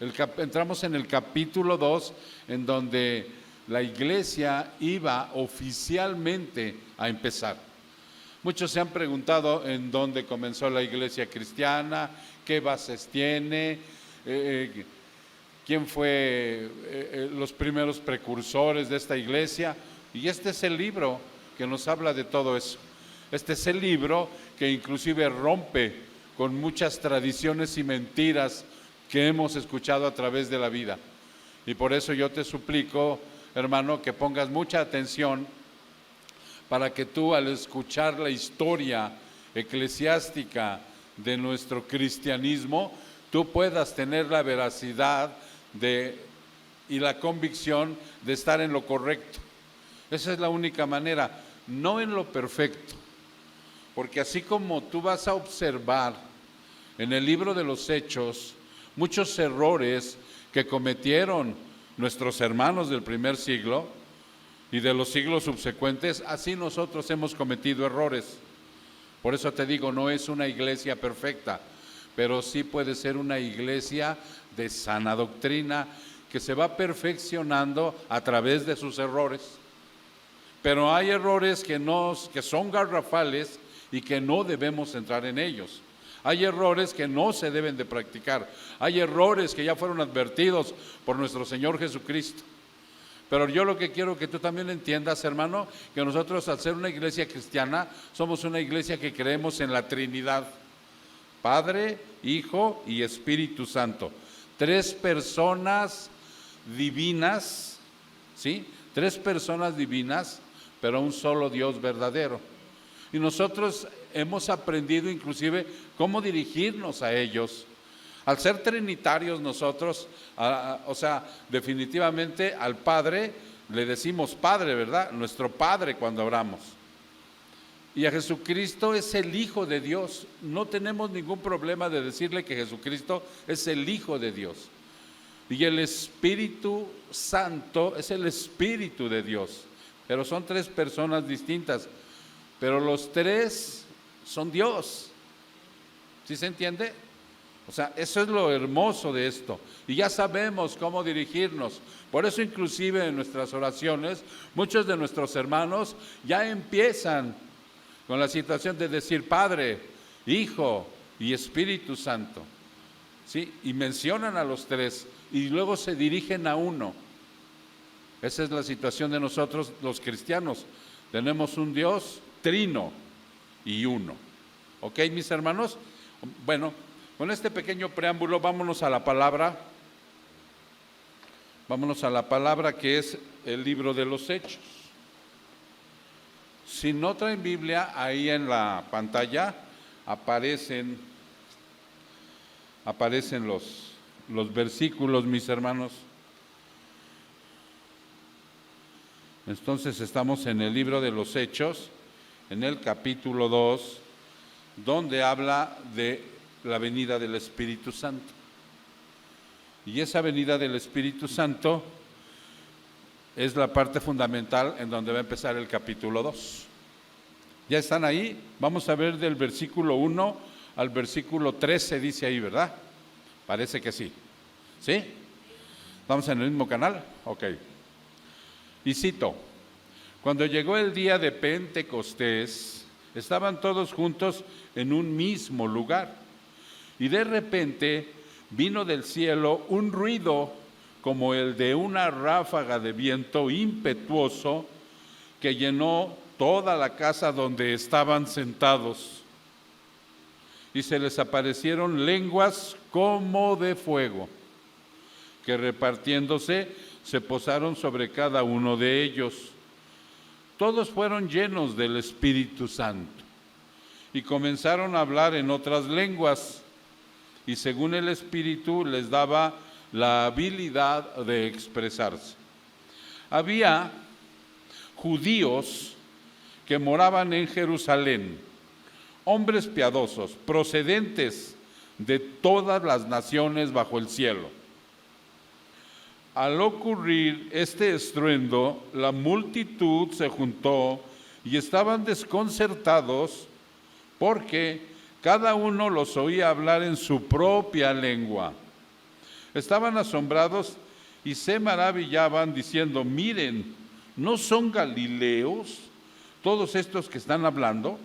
Entramos en el capítulo 2, en donde la iglesia iba oficialmente a empezar. Muchos se han preguntado en dónde comenzó la iglesia cristiana, qué bases tiene, quién fue los primeros precursores de esta iglesia. Y este es el libro que nos habla de todo eso. Este es el libro que inclusive rompe con muchas tradiciones y mentiras que hemos escuchado a través de la vida. Y por eso yo te suplico, hermano, que pongas mucha atención para que tú, al escuchar la historia eclesiástica de nuestro cristianismo, tú puedas tener la veracidad y la convicción de estar en lo correcto. Esa es la única manera, no en lo perfecto, porque así como tú vas a observar en el libro de los Hechos muchos errores que cometieron nuestros hermanos del primer siglo y de los siglos subsecuentes, así nosotros hemos cometido errores. Por eso te digo, no es una iglesia perfecta, pero sí puede ser una iglesia de sana doctrina que se va perfeccionando a través de sus errores. Pero hay errores que son garrafales y que no debemos entrar en ellos. Hay errores que no se deben de practicar. Hay errores que ya fueron advertidos por nuestro Señor Jesucristo. Pero yo lo que quiero que tú también entiendas, hermano, que nosotros, al ser una iglesia cristiana, somos una iglesia que creemos en la Trinidad: Padre, Hijo y Espíritu Santo. 3 personas divinas, ¿sí? 3 personas divinas, pero un solo Dios verdadero. Y nosotros hemos aprendido inclusive cómo dirigirnos a ellos. Al ser trinitarios nosotros, definitivamente al Padre le decimos Padre, ¿verdad? Nuestro Padre cuando oramos. Y a Jesucristo es el Hijo de Dios. No tenemos ningún problema de decirle que Jesucristo es el Hijo de Dios. Y el Espíritu Santo es el Espíritu de Dios. Pero son 3 personas distintas. Pero los 3 son Dios. ¿Sí se entiende? O sea, eso es lo hermoso de esto. Y ya sabemos cómo dirigirnos. Por eso inclusive en nuestras oraciones, muchos de nuestros hermanos ya empiezan con la situación de decir Padre, Hijo y Espíritu Santo. ¿Sí? Y mencionan a los 3 y luego se dirigen a uno. Esa es la situación de nosotros los cristianos. Tenemos un Dios trino y uno. ¿Ok, mis hermanos? Bueno, con este pequeño preámbulo, vámonos a la palabra. Vámonos a la palabra, que es el libro de los Hechos. Si no traen Biblia, ahí en la pantalla aparecen los versículos, mis hermanos. Entonces estamos en el libro de los Hechos, en el capítulo 2, donde habla de la venida del Espíritu Santo. Y esa venida del Espíritu Santo es la parte fundamental en donde va a empezar el capítulo 2. ¿Ya están ahí? Vamos a ver del versículo 1 al versículo 13, dice ahí, ¿verdad? Parece que sí. ¿Sí? ¿Estamos en el mismo canal? Ok. Y cito: cuando llegó el día de Pentecostés, estaban todos juntos en un mismo lugar. Y de repente vino del cielo un ruido como el de una ráfaga de viento impetuoso que llenó toda la casa donde estaban sentados. Y se les aparecieron lenguas como de fuego, que repartiéndose se posaron sobre cada uno de ellos. Todos fueron llenos del Espíritu Santo y comenzaron a hablar en otras lenguas, y según el Espíritu les daba la habilidad de expresarse. Había judíos que moraban en Jerusalén, hombres piadosos, procedentes de todas las naciones bajo el cielo. Al ocurrir este estruendo, la multitud se juntó y estaban desconcertados porque cada uno los oía hablar en su propia lengua. Estaban asombrados y se maravillaban diciendo: miren, ¿no son galileos todos estos que están hablando?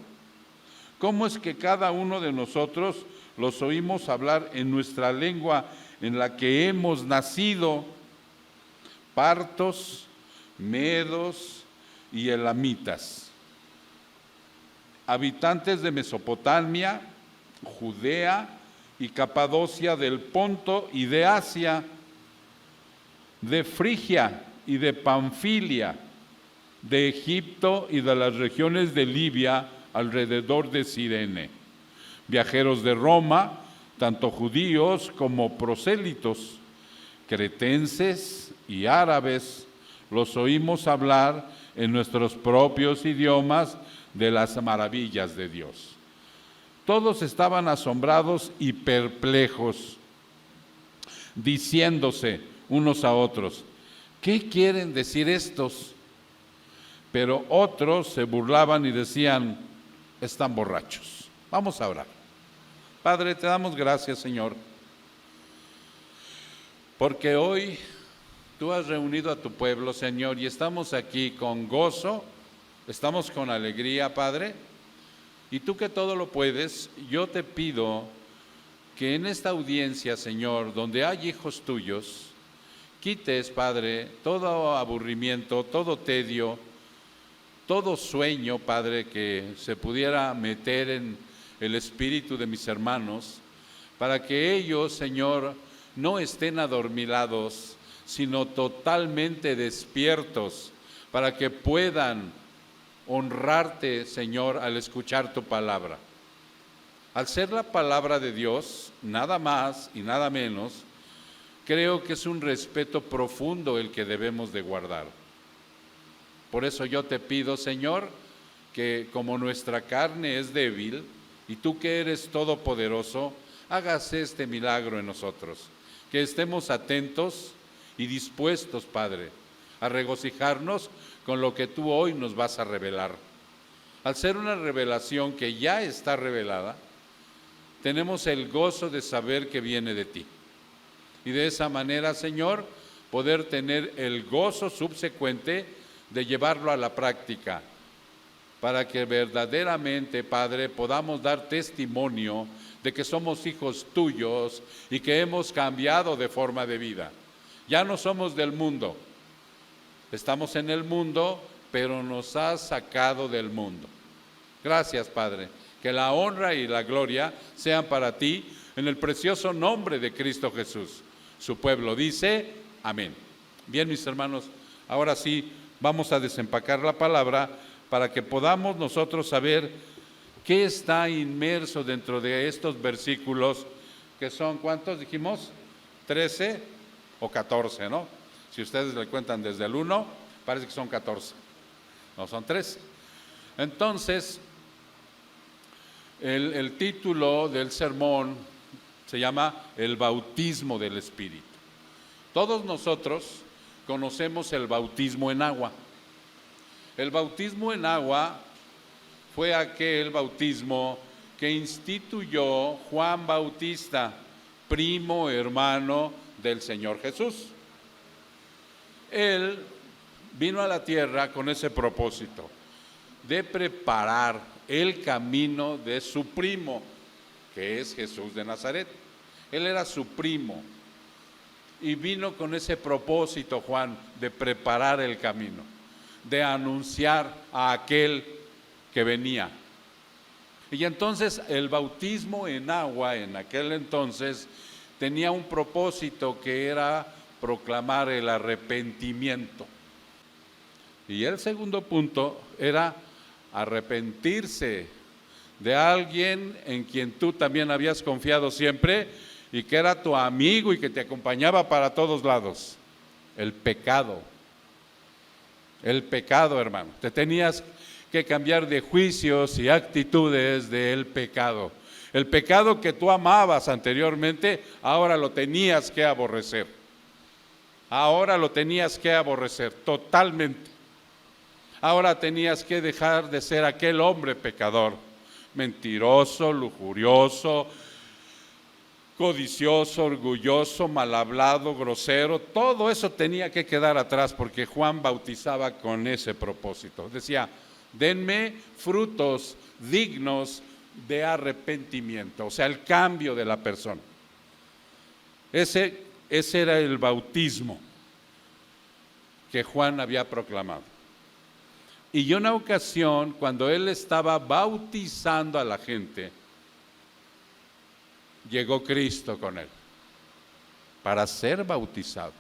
¿Cómo es que cada uno de nosotros los oímos hablar en nuestra lengua en la que hemos nacido? Partos, medos y elamitas, habitantes de Mesopotamia, Judea y Capadocia, del Ponto y de Asia, de Frigia y de Panfilia, de Egipto y de las regiones de Libia alrededor de Cirene, viajeros de Roma, tanto judíos como prosélitos, cretenses y árabes, los oímos hablar en nuestros propios idiomas de las maravillas de Dios. Todos estaban asombrados y perplejos, diciéndose unos a otros: ¿qué quieren decir estos? Pero otros se burlaban y decían: están borrachos. Vamos a orar. Padre, te damos gracias, Señor, porque hoy tú has reunido a tu pueblo, Señor, y estamos aquí con gozo, estamos con alegría, Padre. Y tú que todo lo puedes, yo te pido que en esta audiencia, Señor, donde hay hijos tuyos, quites, Padre, todo aburrimiento, todo tedio, todo sueño, Padre, que se pudiera meter en el espíritu de mis hermanos, para que ellos, Señor, no estén adormilados, sino totalmente despiertos, para que puedan honrarte, Señor, al escuchar tu palabra. Al ser la palabra de Dios, nada más y nada menos, creo que es un respeto profundo el que debemos de guardar. Por eso yo te pido, Señor, que como nuestra carne es débil, y tú que eres todopoderoso, hagas este milagro en nosotros, que estemos atentos y dispuestos, Padre, a regocijarnos con lo que tú hoy nos vas a revelar. Al ser una revelación que ya está revelada, tenemos el gozo de saber que viene de ti. Y de esa manera, Señor, poder tener el gozo subsecuente de llevarlo a la práctica, para que verdaderamente, Padre, podamos dar testimonio de que somos hijos tuyos y que hemos cambiado de forma de vida. Ya no somos del mundo, estamos en el mundo, pero nos has sacado del mundo. Gracias, Padre, que la honra y la gloria sean para ti, en el precioso nombre de Cristo Jesús. Su pueblo dice, amén. Bien, mis hermanos, ahora sí, vamos a desempacar la palabra para que podamos nosotros saber qué está inmerso dentro de estos versículos, que son, ¿cuántos dijimos? 13 o 14, ¿no? Si ustedes le cuentan desde el 1, parece que son 14, no, son 13. Entonces, el título del sermón se llama El bautismo del Espíritu. Todos nosotros conocemos el bautismo en agua. El bautismo en agua fue aquel bautismo que instituyó Juan Bautista, primo hermano del Señor Jesús. Él vino a la tierra con ese propósito, de preparar el camino de su primo, que es Jesús de Nazaret. Él era su primo y vino con ese propósito, Juan, de preparar el camino, de anunciar a aquel que venía. Y entonces el bautismo en agua en aquel entonces tenía un propósito, que era proclamar el arrepentimiento. Y el segundo punto era arrepentirse de alguien en quien tú también habías confiado siempre y que era tu amigo y que te acompañaba para todos lados: el pecado. El pecado, hermano. Te tenías que cambiar de juicios y actitudes del pecado. El pecado que tú amabas anteriormente, ahora lo tenías que aborrecer. Ahora lo tenías que aborrecer totalmente. Ahora tenías que dejar de ser aquel hombre pecador, mentiroso, lujurioso, codicioso, orgulloso, mal hablado, grosero, todo eso tenía que quedar atrás porque Juan bautizaba con ese propósito. Decía, denme frutos dignos de arrepentimiento, o sea, el cambio de la persona. Ese era el bautismo que Juan había proclamado. Y una ocasión, cuando él estaba bautizando a la gente, llegó Cristo con él para ser bautizado.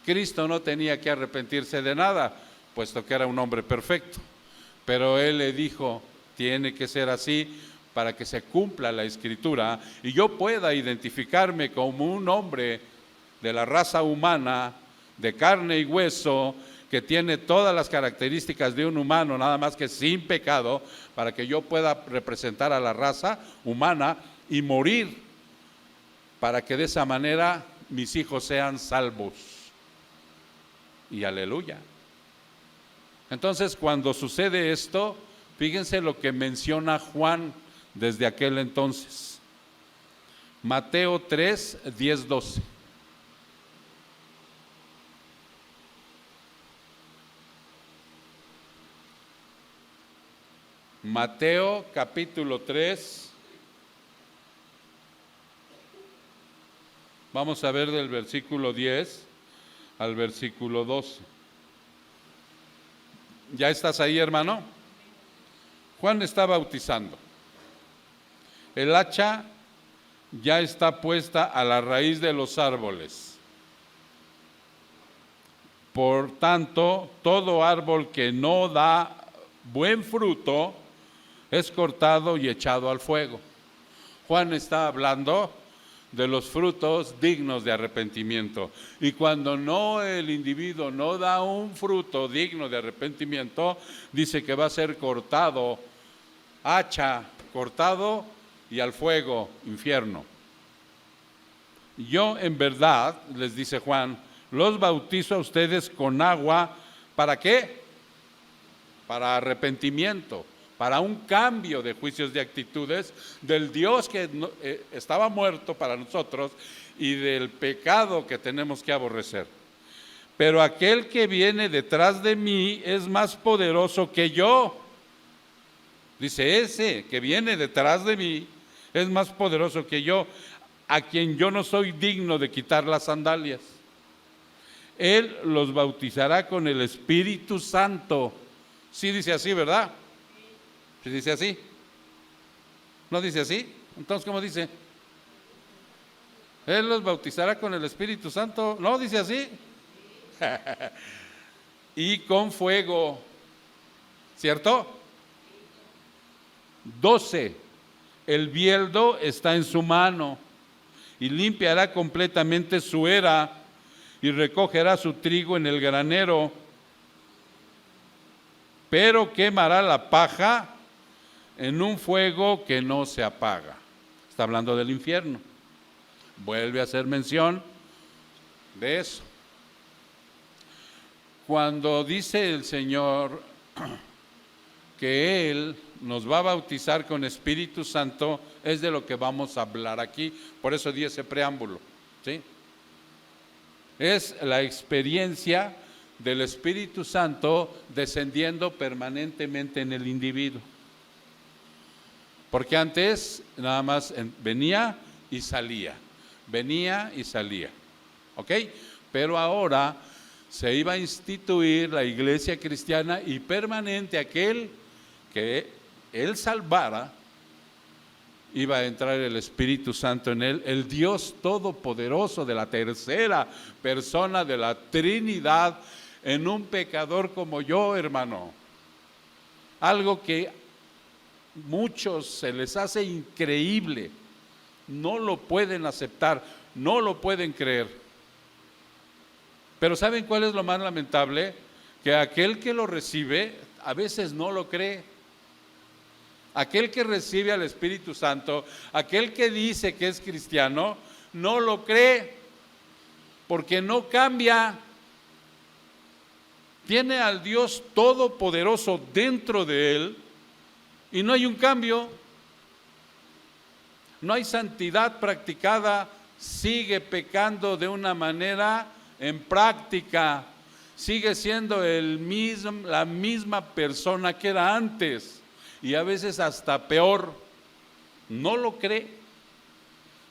Cristo no tenía que arrepentirse de nada, puesto que era un hombre perfecto, pero él le dijo, tiene que ser así para que se cumpla la Escritura y yo pueda identificarme como un hombre de la raza humana, de carne y hueso, que tiene todas las características de un humano, nada más que sin pecado, para que yo pueda representar a la raza humana y morir, para que de esa manera mis hijos sean salvos. Y aleluya. Entonces, cuando sucede esto, fíjense lo que menciona Juan desde aquel entonces. Mateo 3, 10, 12. Mateo capítulo 3, vamos a ver del versículo 10 al versículo 12. ¿Ya estás ahí, hermano? Juan está bautizando. El hacha ya está puesta a la raíz de los árboles. Por tanto, todo árbol que no da buen fruto es cortado y echado al fuego. Juan está hablando de los frutos dignos de arrepentimiento. Y cuando el individuo no da un fruto digno de arrepentimiento, dice que va a ser cortado, hacha, cortado y al fuego, infierno. Yo en verdad, les dice Juan, los bautizo a ustedes con agua, ¿para qué? Para arrepentimiento, para un cambio de juicios de actitudes del Dios que estaba muerto para nosotros y del pecado que tenemos que aborrecer. Pero aquel que viene detrás de mí es más poderoso que yo. Dice, ese que viene detrás de mí es más poderoso que yo, a quien yo no soy digno de quitar las sandalias. Él los bautizará con el Espíritu Santo. Sí dice así, ¿verdad? ¿Sí dice así? ¿No dice así? Entonces, ¿cómo dice? Él los bautizará con el Espíritu Santo. ¿No dice así? Y con fuego. ¿Cierto? 12. El bieldo está en su mano y limpiará completamente su era y recogerá su trigo en el granero, pero quemará la paja en un fuego que no se apaga. Está hablando del infierno. Vuelve a hacer mención de eso. Cuando dice el Señor que Él nos va a bautizar con Espíritu Santo, es de lo que vamos a hablar aquí. Por eso di ese preámbulo, ¿sí? Es la experiencia del Espíritu Santo descendiendo permanentemente en el individuo. Porque antes nada más venía y salía, ¿ok? Pero ahora se iba a instituir la iglesia cristiana y permanente, aquel que Él salvara, iba a entrar el Espíritu Santo en él, el Dios todopoderoso de la tercera persona de la Trinidad, en un pecador como yo, hermano. Algo que muchos se les hace increíble, no lo pueden aceptar, no lo pueden creer. Pero ¿saben cuál es lo más lamentable? Que aquel que lo recibe a veces no lo cree. Aquel que recibe al Espíritu Santo, aquel que dice que es cristiano, no lo cree, porque no cambia. Tiene al Dios todopoderoso dentro de él y no hay un cambio. no hay santidad practicada, sigue pecando de una manera en práctica, sigue siendo la misma persona que era antes, y a veces hasta peor. No lo cree,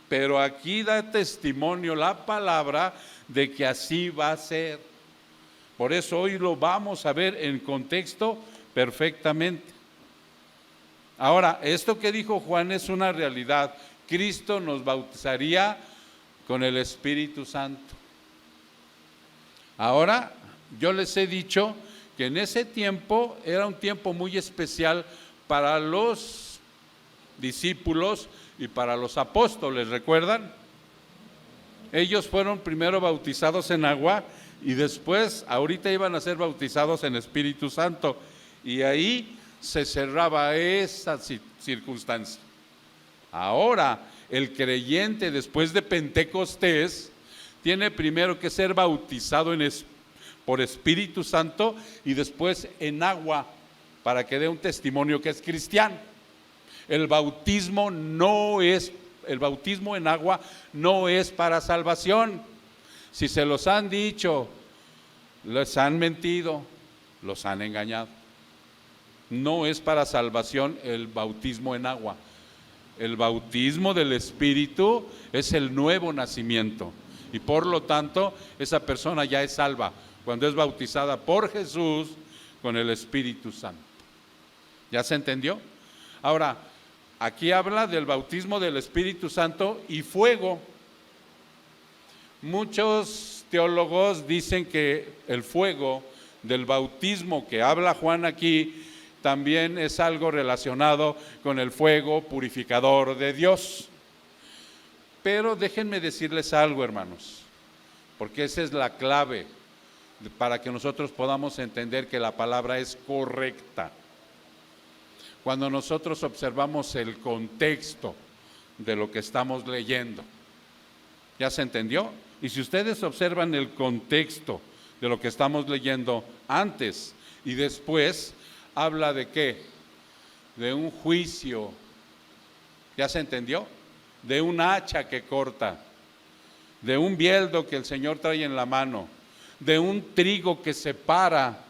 pero aquí da testimonio la palabra de que así va a ser. Por eso hoy lo vamos a ver en contexto perfectamente. Ahora, esto que dijo Juan es una realidad. Cristo nos bautizaría con el Espíritu Santo. Ahora, yo les he dicho que en ese tiempo era un tiempo muy especial para los discípulos y para los apóstoles, ¿recuerdan? Ellos fueron primero bautizados en agua y después, ahorita iban a ser bautizados en Espíritu Santo, y ahí se cerraba esa circunstancia. Ahora, el creyente después de Pentecostés tiene primero que ser bautizado por Espíritu Santo y después en agua, para que dé un testimonio que es cristiano. El bautismo en agua no es para salvación. Si se los han dicho, les han mentido, los han engañado. No es para salvación el bautismo en agua. El bautismo del Espíritu es el nuevo nacimiento, y por lo tanto esa persona ya es salva cuando es bautizada por Jesús con el Espíritu Santo. ¿Ya se entendió? Ahora, aquí habla del bautismo del Espíritu Santo y fuego. Muchos teólogos dicen que el fuego del bautismo que habla Juan aquí también es algo relacionado con el fuego purificador de Dios. Pero déjenme decirles algo, hermanos, porque esa es la clave para que nosotros podamos entender que la palabra es correcta. Cuando nosotros observamos el contexto de lo que estamos leyendo, ¿ya se entendió? Y si ustedes observan el contexto de lo que estamos leyendo antes y después, habla de ¿qué? De un juicio, ¿ya se entendió? De un hacha que corta, de un bieldo que el Señor trae en la mano, de un trigo que separa.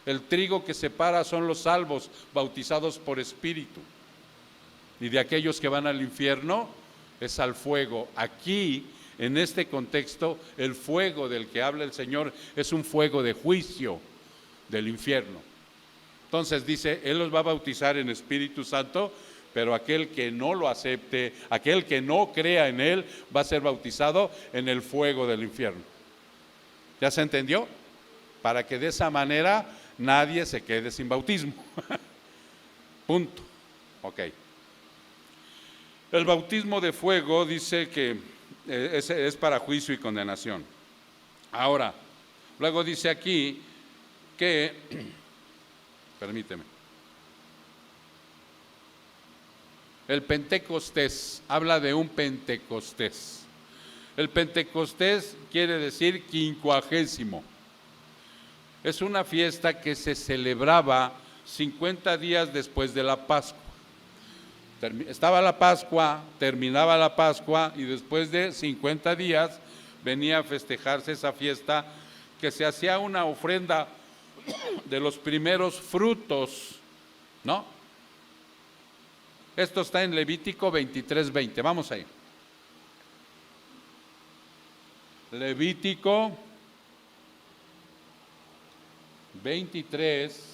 El trigo que separa son los salvos, bautizados por Espíritu, y de aquellos que van al infierno es al fuego. Aquí, en este contexto, el fuego del que habla el Señor es un fuego de juicio del infierno. Entonces dice, Él los va a bautizar en Espíritu Santo, pero aquel que no lo acepte, aquel que no crea en Él, va a ser bautizado en el fuego del infierno. ¿Ya se entendió? Para que de esa manera nadie se quede sin bautismo. Punto. Ok. El bautismo de fuego dice que es para juicio y condenación. Ahora, luego dice aquí que, permíteme, el Pentecostés, habla de un Pentecostés. El Pentecostés quiere decir 50. Es una fiesta que se celebraba 50 días después de la Pascua. Estaba la Pascua, terminaba la Pascua y después de 50 días venía a festejarse esa fiesta, que se hacía una ofrenda de los primeros frutos, ¿no? Esto está en Levítico 23:20. Vamos ahí. Levítico 23.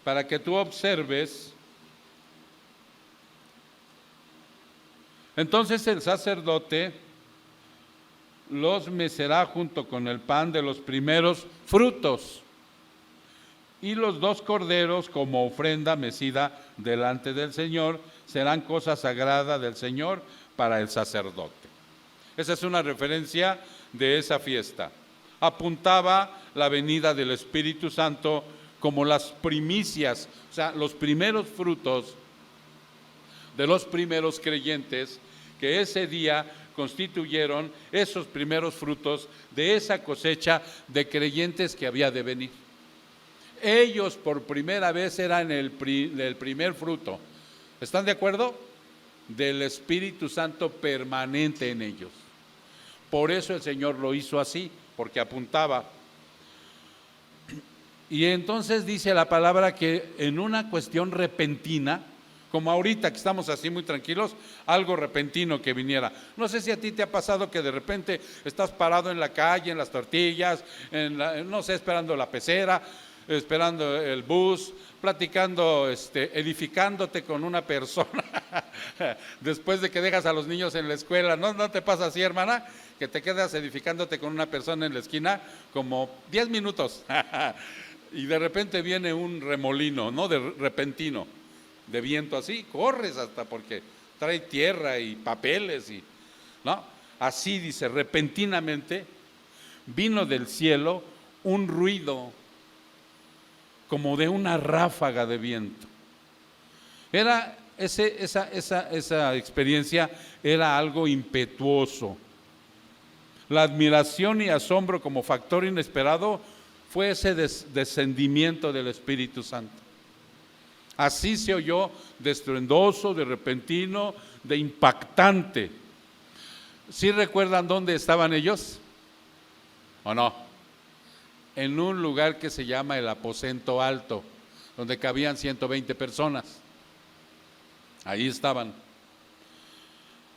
Para que tú observes. Entonces el sacerdote los mecerá junto con el pan de los primeros frutos y los 2 corderos como ofrenda mecida delante del Señor serán cosa sagrada del Señor para el sacerdote. Esa es una referencia de esa fiesta. Apuntaba la venida del Espíritu Santo como las primicias, o sea, los primeros frutos de los primeros creyentes que ese día constituyeron esos primeros frutos de esa cosecha de creyentes que había de venir. Ellos por primera vez eran el primer fruto. ¿Están de acuerdo? Del Espíritu Santo permanente en ellos. Por eso el Señor lo hizo así, porque apuntaba. Y entonces dice la palabra que en una cuestión repentina, como ahorita que estamos así muy tranquilos, algo repentino que viniera. No sé si a ti te ha pasado que de repente estás parado en la calle, en las tortillas, no sé, esperando la pecera, esperando el bus, platicando, edificándote con una persona, después de que dejas a los niños en la escuela. ¿No te pasa así, hermana? Que te quedas edificándote con una persona en la esquina como 10 minutos y de repente viene un remolino, ¿no? De repentino, de viento así, corres hasta porque trae tierra y papeles, ¿no? Así dice, repentinamente vino del cielo un ruido como de una ráfaga de viento. Era esa experiencia era algo impetuoso. La admiración y asombro como factor inesperado fue ese descendimiento del Espíritu Santo. Así se oyó, de estruendoso, de repentino, de impactante. ¿Sí recuerdan dónde estaban ellos? ¿O no? En un lugar que se llama el aposento alto, donde cabían 120 personas. Ahí estaban.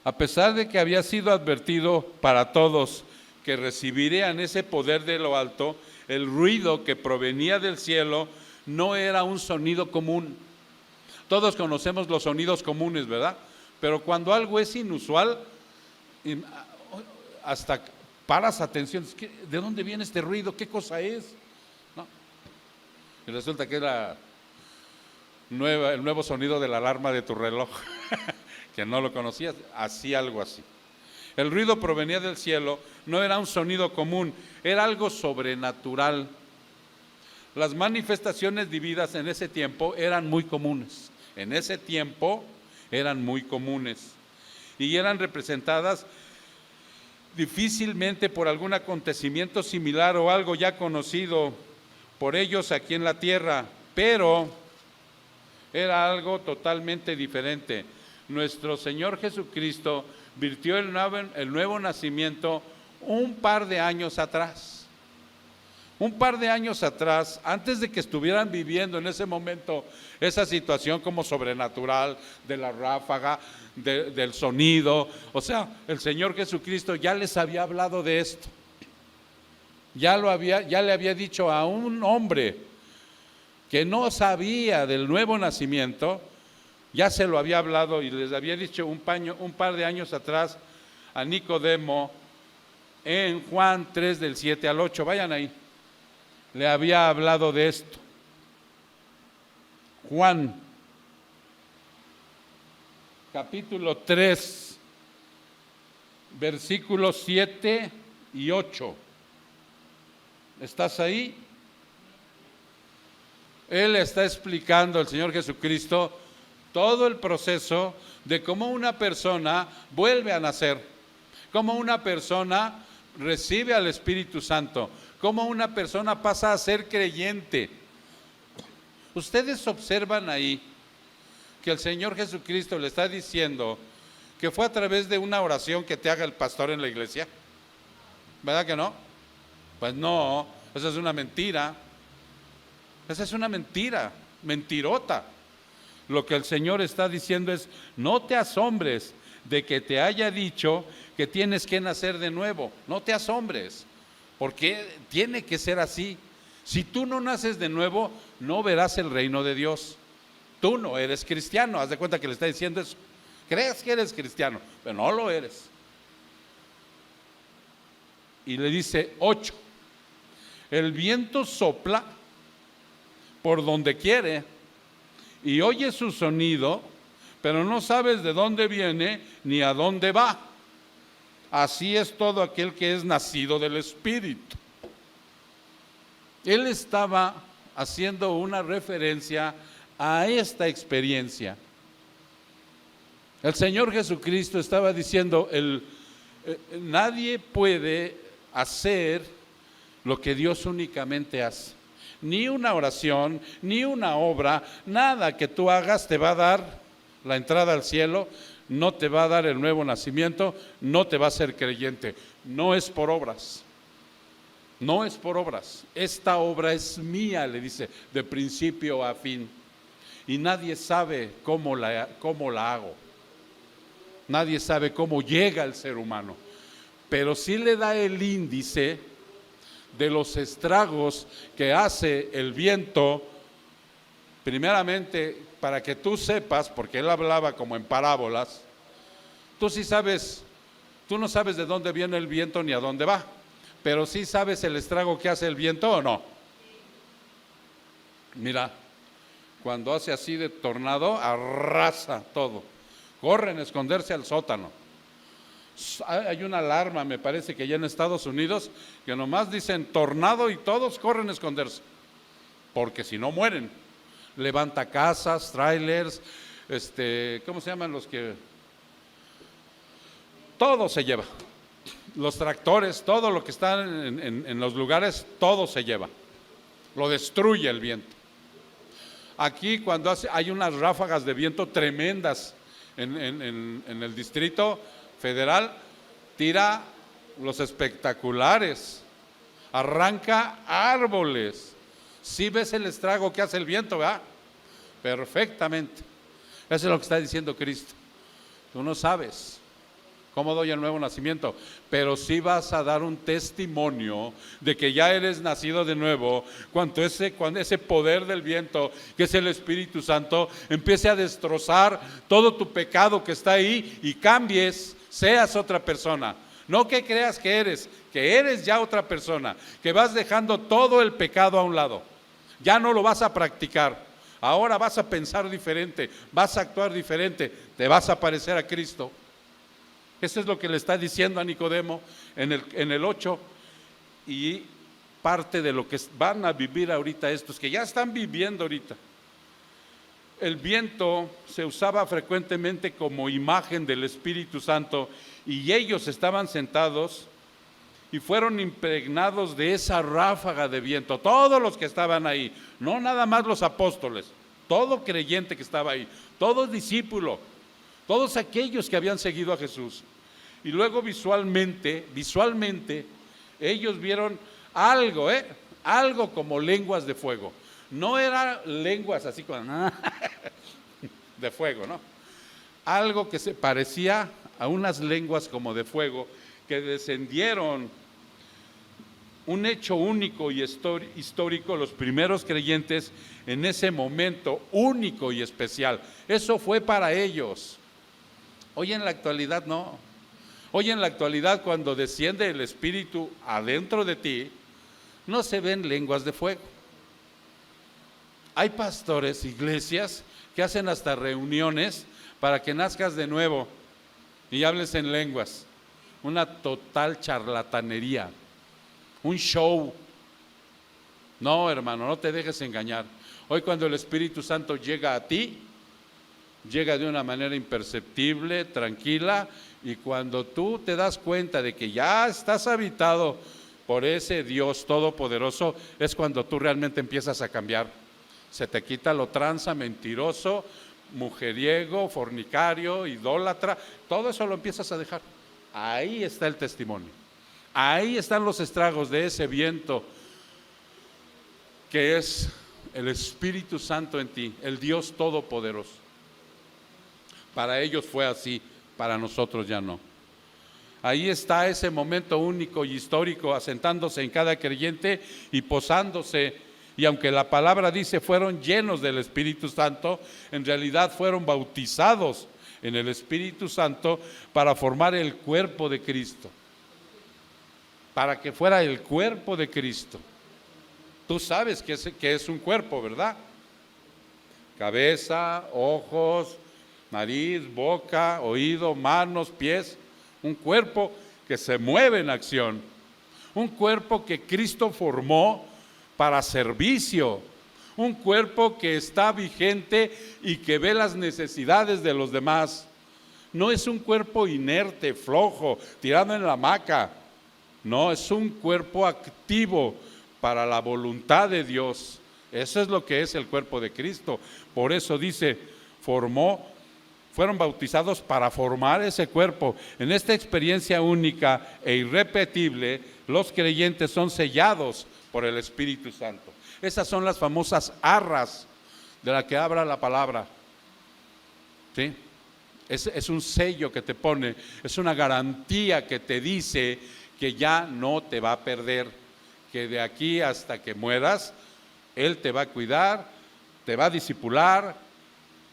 A pesar de que había sido advertido para todos que recibirían ese poder de lo alto, el ruido que provenía del cielo no era un sonido común. Todos conocemos los sonidos comunes, ¿verdad? Pero cuando algo es inusual, hasta paras atención. ¿De dónde viene este ruido? ¿Qué cosa es? ¿No? Y resulta que era el nuevo sonido de la alarma de tu reloj, que no lo conocías, hacía algo así. El ruido provenía del cielo, no era un sonido común, era algo sobrenatural. Las manifestaciones divinas en ese tiempo eran muy comunes. En ese tiempo eran muy comunes y eran representadas difícilmente por algún acontecimiento similar o algo ya conocido por ellos aquí en la tierra, pero era algo totalmente diferente. Nuestro Señor Jesucristo virtió el nuevo nacimiento un par de años atrás. Un par de años atrás, antes de que estuvieran viviendo en ese momento esa situación como sobrenatural de la ráfaga, del sonido, o sea, el Señor Jesucristo ya les había hablado de esto. Ya le había dicho a un hombre que no sabía del nuevo nacimiento, ya se lo había hablado y les había dicho un par de años atrás a Nicodemo en Juan 3 del 7 al 8, vayan ahí. Le había hablado de esto. Juan, capítulo 3, versículos 7 y 8. ¿Estás ahí? Él está explicando, el Señor Jesucristo, todo el proceso de cómo una persona vuelve a nacer, cómo una persona recibe al Espíritu Santo, cómo una persona pasa a ser creyente. Ustedes observan ahí que el Señor Jesucristo le está diciendo que fue a través de una oración que te haga el pastor en la iglesia. ¿Verdad que no? Pues no, esa es una mentira. Esa es una mentira, mentirota. Lo que el Señor está diciendo es: no te asombres de que te haya dicho que tienes que nacer de nuevo. No te asombres, porque tiene que ser así. Si tú no naces de nuevo, no verás el reino de Dios. Tú no eres cristiano. Haz de cuenta que le está diciendo eso. Crees que eres cristiano, pero no lo eres. Y le dice 8. El viento sopla por donde quiere y oyes su sonido, pero no sabes de dónde viene ni a dónde va. Así es todo aquel que es nacido del Espíritu. Él estaba haciendo una referencia a esta experiencia. El Señor Jesucristo estaba diciendo, Nadie puede hacer lo que Dios únicamente hace. Ni una oración, ni una obra, nada que tú hagas te va a dar la entrada al cielo, no te va a dar el nuevo nacimiento, no te va a hacer creyente. No es por obras. No es por obras. Esta obra es mía, le dice, de principio a fin. Y nadie sabe cómo la hago. Nadie sabe cómo llega el ser humano. Pero sí le da el índice de los estragos que hace el viento, primeramente para que tú sepas, porque él hablaba como en parábolas. Tú sí sabes, tú no sabes de dónde viene el viento ni a dónde va, pero sí sabes el estrago que hace el viento, ¿o no? Mira, cuando hace así de tornado, arrasa todo. Corren a esconderse al sótano. Hay una alarma, me parece que ya en Estados Unidos, que nomás dicen tornado y todos corren a esconderse, porque si no mueren. Levanta casas, trailers, ¿cómo se llaman los que? Todo se lleva. Los tractores, todo lo que está en los lugares, todo se lleva. Lo destruye el viento. Aquí cuando hay unas ráfagas de viento tremendas en el Distrito Federal, tira los espectaculares, arranca árboles. ¿Sí ves el estrago que hace el viento, verdad? Perfectamente. Eso es lo que está diciendo Cristo. Tú no sabes cómo doy el nuevo nacimiento, pero sí vas a dar un testimonio de que ya eres nacido de nuevo cuando ese poder del viento, que es el Espíritu Santo, empiece a destrozar todo tu pecado que está ahí y cambies, seas otra persona. No que creas que eres ya otra persona, que vas dejando todo el pecado a un lado. Ya no lo vas a practicar. Ahora vas a pensar diferente, vas a actuar diferente, te vas a parecer a Cristo. Eso es lo que le está diciendo a Nicodemo en el 8, y parte de lo que van a vivir ahorita estos, que ya están viviendo ahorita. El viento se usaba frecuentemente como imagen del Espíritu Santo, y ellos estaban sentados y fueron impregnados de esa ráfaga de viento, todos los que estaban ahí, no nada más los apóstoles, todo creyente que estaba ahí, todo discípulo, todos aquellos que habían seguido a Jesús. Y luego visualmente, ellos vieron algo como lenguas de fuego. No eran lenguas así como de fuego, ¿no? Algo que se parecía a unas lenguas como de fuego que descendieron. Un hecho único y histórico, los primeros creyentes en ese momento único y especial. Eso fue para ellos. Hoy en la actualidad no. Hoy en la actualidad, cuando desciende el Espíritu adentro de ti, no se ven lenguas de fuego. Hay pastores, iglesias, que hacen hasta reuniones para que nazcas de nuevo y hables en lenguas. Una total charlatanería, un show. No, hermano, no te dejes engañar. Hoy cuando el Espíritu Santo llega a ti, llega de una manera imperceptible, tranquila, y cuando tú te das cuenta de que ya estás habitado por ese Dios todopoderoso, es cuando tú realmente empiezas a cambiar. Se te quita lo tranza, mentiroso, mujeriego, fornicario, idólatra, todo eso lo empiezas a dejar. Ahí está el testimonio. Ahí están los estragos de ese viento que es el Espíritu Santo en ti, el Dios todopoderoso. Para ellos fue así, para nosotros ya no. Ahí está ese momento único y histórico asentándose en cada creyente y posándose. Y aunque la palabra dice fueron llenos del Espíritu Santo, en realidad fueron bautizados en el Espíritu Santo para formar el cuerpo de Cristo. Para que fuera el cuerpo de Cristo. Tú sabes que es un cuerpo, ¿verdad? Cabeza, ojos, nariz, boca, oído, manos, pies. Un cuerpo que se mueve en acción. Un cuerpo que Cristo formó para servicio. Un cuerpo que está vigente y que ve las necesidades de los demás. No es un cuerpo inerte, flojo, tirado en la hamaca. No, es un cuerpo activo para la voluntad de Dios. Eso es lo que es el cuerpo de Cristo. Por eso dice, fueron bautizados para formar ese cuerpo. En esta experiencia única e irrepetible, los creyentes son sellados por el Espíritu Santo. Esas son las famosas arras de las que habla la palabra. ¿Sí? Es un sello que te pone, es una garantía que te dice que ya no te va a perder, que de aquí hasta que mueras, Él te va a cuidar, te va a discipular,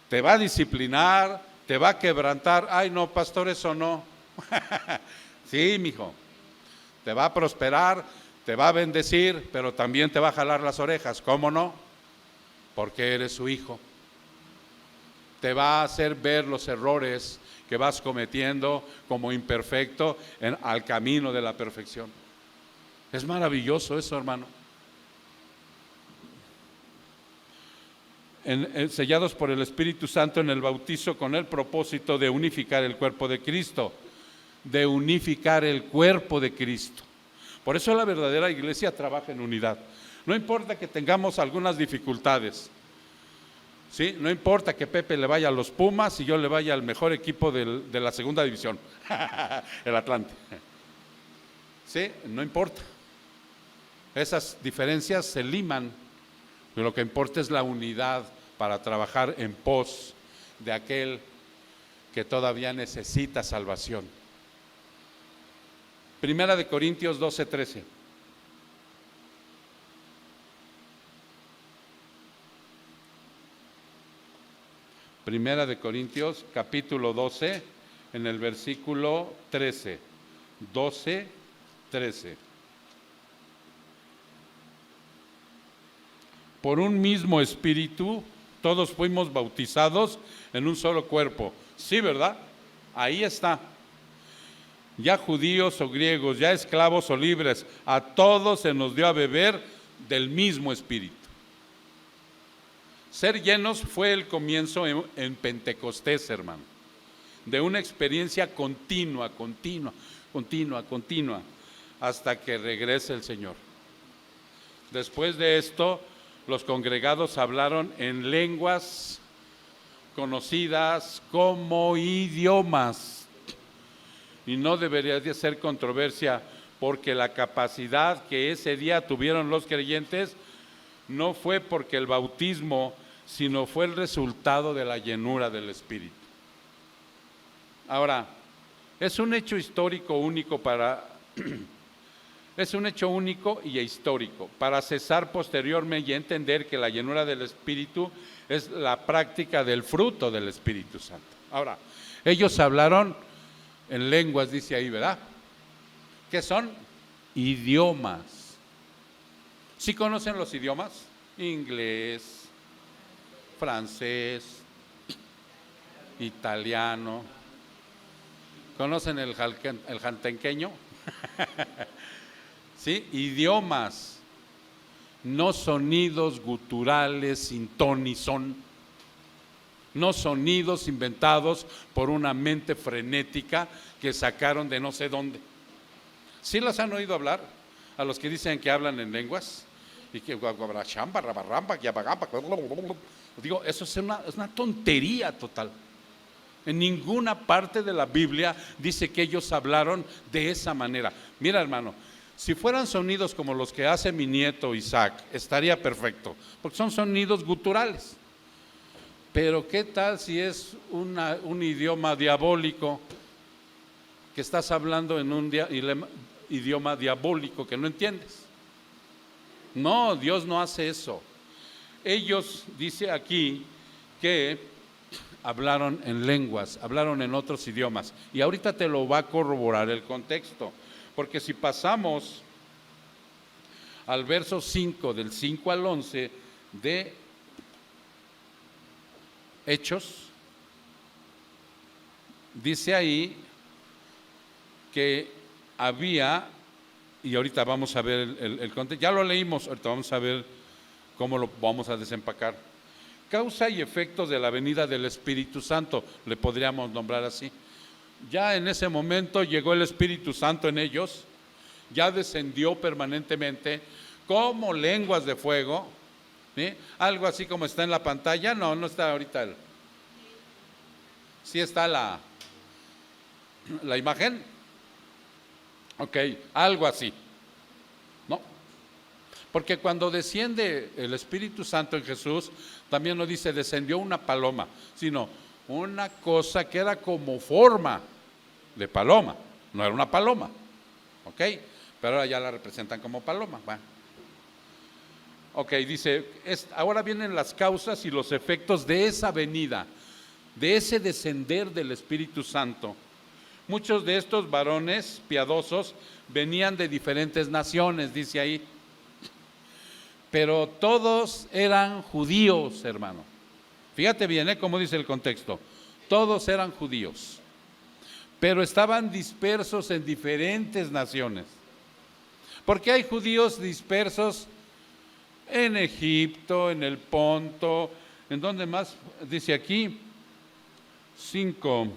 te va a disciplinar, te va a quebrantar. Ay, no, pastor, eso no. Sí, mijo, te va a prosperar, te va a bendecir, pero también te va a jalar las orejas. ¿Cómo no? Porque eres su hijo. Te va a hacer ver los errores que vas cometiendo como imperfecto al camino de la perfección. Es maravilloso eso, hermano. Sellados por el Espíritu Santo en el bautizo con el propósito de unificar el cuerpo de Cristo, de unificar el cuerpo de Cristo. Por eso la verdadera iglesia trabaja en unidad. No importa que tengamos algunas dificultades, ¿sí? No importa que Pepe le vaya a los Pumas y yo le vaya al mejor equipo de la segunda división, el Atlante. ¿Sí? No importa. Esas diferencias se liman. Lo que importa es la unidad para trabajar en pos de aquel que todavía necesita salvación. Primera de Corintios 12:13. Primera de Corintios, capítulo 12, en el versículo 13. 12:13. Por un mismo espíritu, todos fuimos bautizados en un solo cuerpo. Sí, ¿verdad? Ahí está. Ya judíos o griegos, ya esclavos o libres, a todos se nos dio a beber del mismo espíritu. Ser llenos fue el comienzo en Pentecostés, hermano, de una experiencia continua, hasta que regrese el Señor. Después de esto, los congregados hablaron en lenguas conocidas como idiomas. Y no debería de ser controversia, porque la capacidad que ese día tuvieron los creyentes no fue porque el bautismo, sino fue el resultado de la llenura del Espíritu. Ahora, es un hecho histórico único es un hecho único y histórico para cesar posteriormente y entender que la llenura del Espíritu es la práctica del fruto del Espíritu Santo. Ahora, ellos hablaron en lenguas, dice ahí, ¿verdad? ¿Qué son? Idiomas. ¿Sí conocen los idiomas? Inglés, francés, italiano. ¿Conocen el jaltenqueño? ¿Sí? Idiomas, no sonidos guturales sin ton ni son, no sonidos inventados por una mente frenética que sacaron de no sé dónde. ¿Sí las han oído hablar? A los que dicen que hablan en lenguas y que digo, eso es una tontería total. En ninguna parte de la Biblia dice que ellos hablaron de esa manera. Mira, hermano, si fueran sonidos como los que hace mi nieto Isaac, estaría perfecto, porque son sonidos guturales. Pero ¿qué tal si es un idioma diabólico, que estás hablando en un idioma diabólico que no entiendes? No, Dios no hace eso. Ellos, dice aquí, que hablaron en lenguas, hablaron en otros idiomas. Y ahorita te lo va a corroborar el contexto. Porque si pasamos al verso 5, del 5 al 11 de Hechos, dice ahí que había, y ahorita vamos a ver el contexto, ya lo leímos, ahorita vamos a ver cómo lo vamos a desempacar. Causa y efecto de la venida del Espíritu Santo, le podríamos nombrar así. Ya en ese momento llegó el Espíritu Santo en ellos, ya descendió permanentemente como lenguas de fuego, ¿sí? Algo así como está en la pantalla. No, no está ahorita. Sí está la imagen. Ok, algo así, ¿no? Porque cuando desciende el Espíritu Santo en Jesús, también no dice descendió una paloma, sino una cosa que era como forma de paloma, no era una paloma, ¿ok? Pero ahora ya la representan como paloma. Bueno. Ok, dice, ahora vienen las causas y los efectos de esa venida, de ese descender del Espíritu Santo. Muchos de estos varones piadosos venían de diferentes naciones, dice ahí, pero todos eran judíos, hermano. Fíjate bien, cómo dice el contexto. Todos eran judíos, pero estaban dispersos en diferentes naciones. Porque hay judíos dispersos en Egipto, en el Ponto, ¿en dónde más? Dice aquí, 5.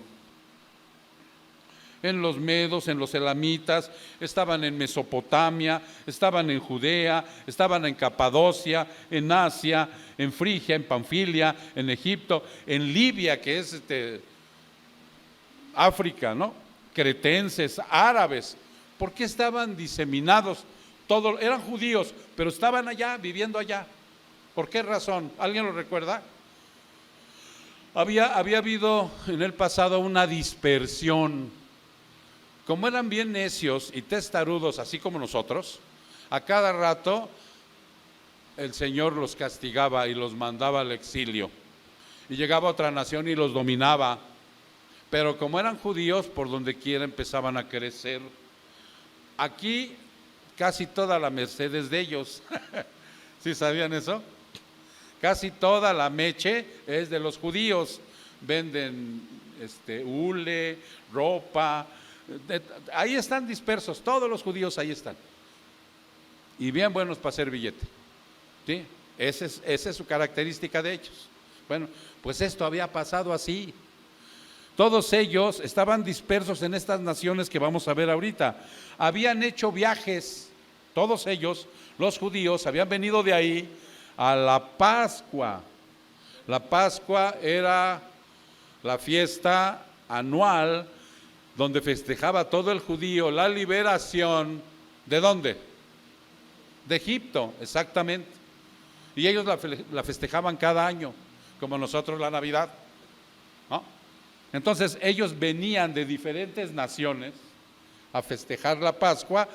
En los medos, en los elamitas, estaban en Mesopotamia, estaban en Judea, estaban en Capadocia, en Asia, en Frigia, en Panfilia, en Egipto, en Libia, que es África, ¿no? Cretenses, árabes. ¿Por qué estaban diseminados? Todos eran judíos, pero estaban allá, viviendo allá. ¿Por qué razón? ¿Alguien lo recuerda? Había habido en el pasado una dispersión. Como eran bien necios y testarudos, así como nosotros, a cada rato el Señor los castigaba y los mandaba al exilio. Y llegaba a otra nación y los dominaba. Pero como eran judíos, por donde quiera empezaban a crecer. Aquí casi toda la merced es de ellos. ¿Sí sabían eso? Casi toda la meche es de los judíos. Venden hule, ropa. Ahí están dispersos, todos los judíos ahí están. Y bien buenos para hacer billete. ¿Sí? Esa es su característica de ellos. Bueno, pues esto había pasado así. Todos ellos estaban dispersos en estas naciones que vamos a ver ahorita. Habían hecho viajes, todos ellos, los judíos, habían venido de ahí a la Pascua. La Pascua era la fiesta anual donde festejaba todo el judío la liberación. ¿De dónde? De Egipto, exactamente. Y ellos la festejaban cada año, como nosotros la Navidad, ¿no? Entonces ellos venían de diferentes naciones a festejar la Pascua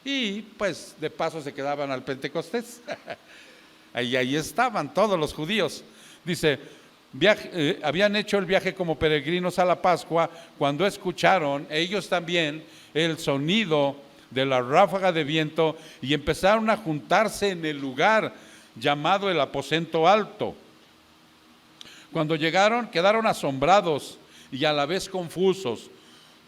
y pues de paso se quedaban al Pentecostés. Ahí estaban todos los judíos. Dice, habían hecho el viaje como peregrinos a la Pascua cuando escucharon ellos también el sonido de la ráfaga de viento y empezaron a juntarse en el lugar llamado el aposento alto. Cuando llegaron quedaron asombrados y a la vez confusos.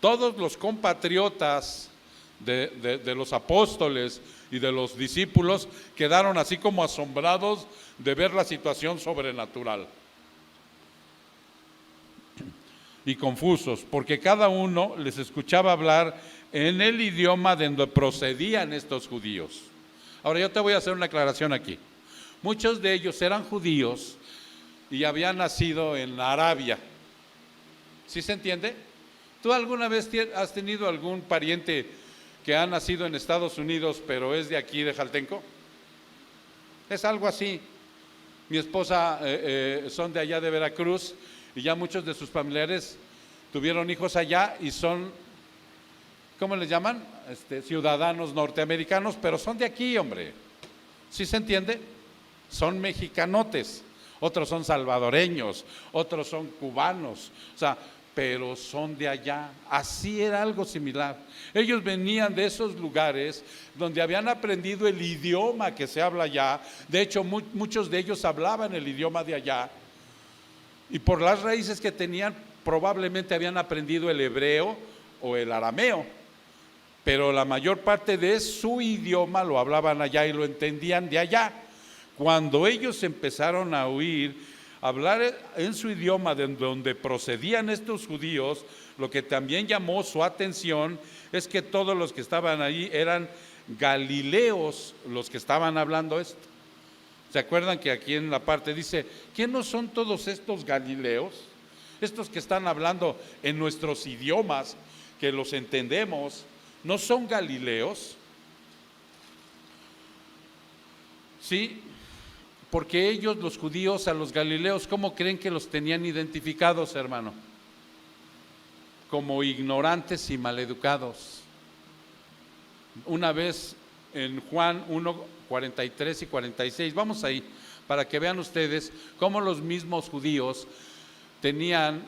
Todos los compatriotas de los apóstoles y de los discípulos quedaron así como asombrados de ver la situación sobrenatural. Y confusos, porque cada uno les escuchaba hablar en el idioma de donde procedían estos judíos. Ahora yo te voy a hacer una aclaración aquí. Muchos de ellos eran judíos y habían nacido en Arabia. ¿Sí se entiende? ¿Tú alguna vez has tenido algún pariente que ha nacido en Estados Unidos pero es de aquí, de Jaltenco? Es algo así. Mi esposa son de allá de Veracruz y ya muchos de sus familiares tuvieron hijos allá y son, ¿cómo les llaman? Ciudadanos norteamericanos, pero son de aquí, hombre. ¿Sí se entiende? Son mexicanotes, otros son salvadoreños, otros son cubanos, o sea, pero son de allá. Así era algo similar. Ellos venían de esos lugares donde habían aprendido el idioma que se habla allá. De hecho, muchos de ellos hablaban el idioma de allá. Y por las raíces que tenían, probablemente habían aprendido el hebreo o el arameo. Pero la mayor parte de su idioma lo hablaban allá y lo entendían de allá. Cuando ellos empezaron a oír hablar en su idioma de donde procedían estos judíos, lo que también llamó su atención es que todos los que estaban ahí eran galileos los que estaban hablando esto. ¿Se acuerdan que aquí en la parte dice, ¿quién no son todos estos galileos? Estos que están hablando en nuestros idiomas, que los entendemos, ¿no son galileos? Sí, porque ellos, los judíos, a los galileos, ¿cómo creen que los tenían identificados, hermano? Como ignorantes y maleducados. Una vez en Juan 1, 43 y 46, vamos ahí, para que vean ustedes cómo los mismos judíos tenían